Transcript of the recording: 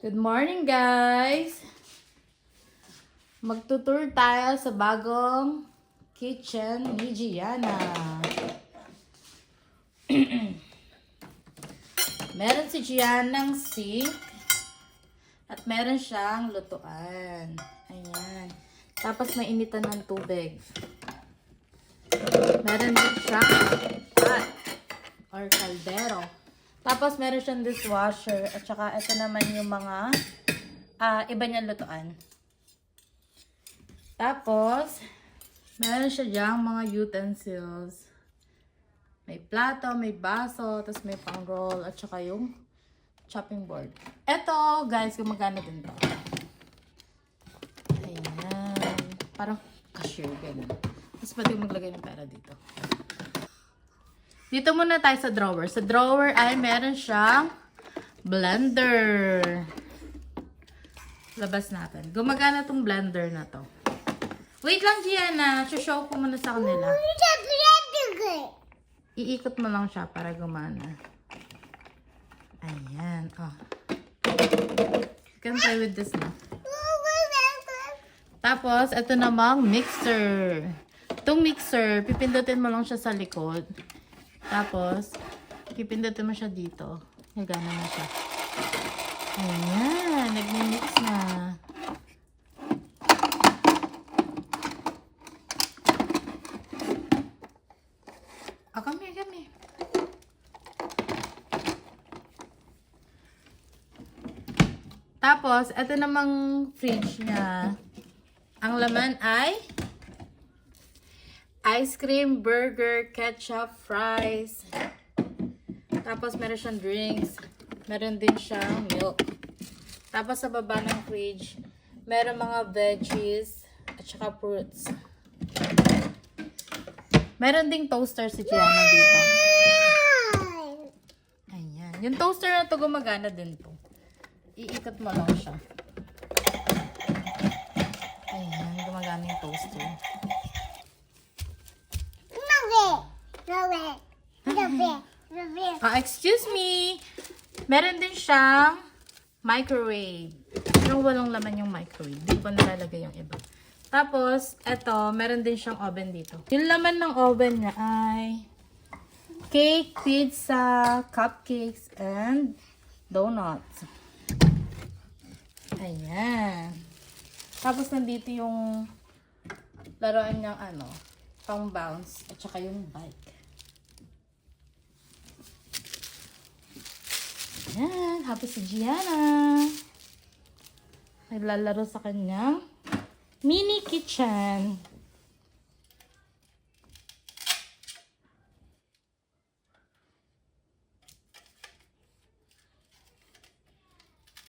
Good morning, guys! Magtutour tayo sa bagong kitchen ni Gianna. Meron si Giannang sink at meron siyang lutuan. Ayan. Tapos may initan ng tubig. Meron din siyang pot or kaldero. Tapos, meron siyang dishwasher. At saka, ito naman yung mga iba niyang lutuan. Tapos, meron siya diyang mga utensils. May plato, may baso, tapos may pang-roll, at saka yung chopping board. Ito, guys, gumagana din to. Ayan. Parang cashier, ganun. Tapos, pwede maglagay ng pera dito. Dito muna tayo sa drawer. Sa drawer ay meron siyang blender. Labas natin. Gumagana tong blender na to. Wait lang, Gianna. Show ko muna sa kanila. Iikot mo lang siya para gumana. Ayan. Oh. You can play with this na. Tapos, ito namang mixer. Itong mixer, pipindutin mo lang siya sa likod. Tapos, pipindutin mo siya dito. Nagana na siya. Ayan, nagmi-mix na. Kami. Tapos, ito namang fridge niya. Ang laman ay ice cream, burger, ketchup, fries. Tapos, meron siyang drinks. Meron din siyang milk. Tapos, sa baba ng fridge, meron mga veggies at saka fruits. Meron ding toaster si Gianna dito. Ayan. Yung toaster na to gumagana din to. Iikot mo lang siya. Ayan. Gumagana yung toaster. Excuse me. Meron din siyang microwave. Pero walang laman yung microwave. Di ko nalalagay yung iba. Tapos, eto, meron din siyang oven dito. Yung laman ng oven niya ay cake, pizza, cupcakes, and donuts. Ayan. Tapos, nandito yung laruan niyang pang bounce at saka yung bike. Ayan, happy si Gianna. Naglalaro sa kanyang mini kitchen.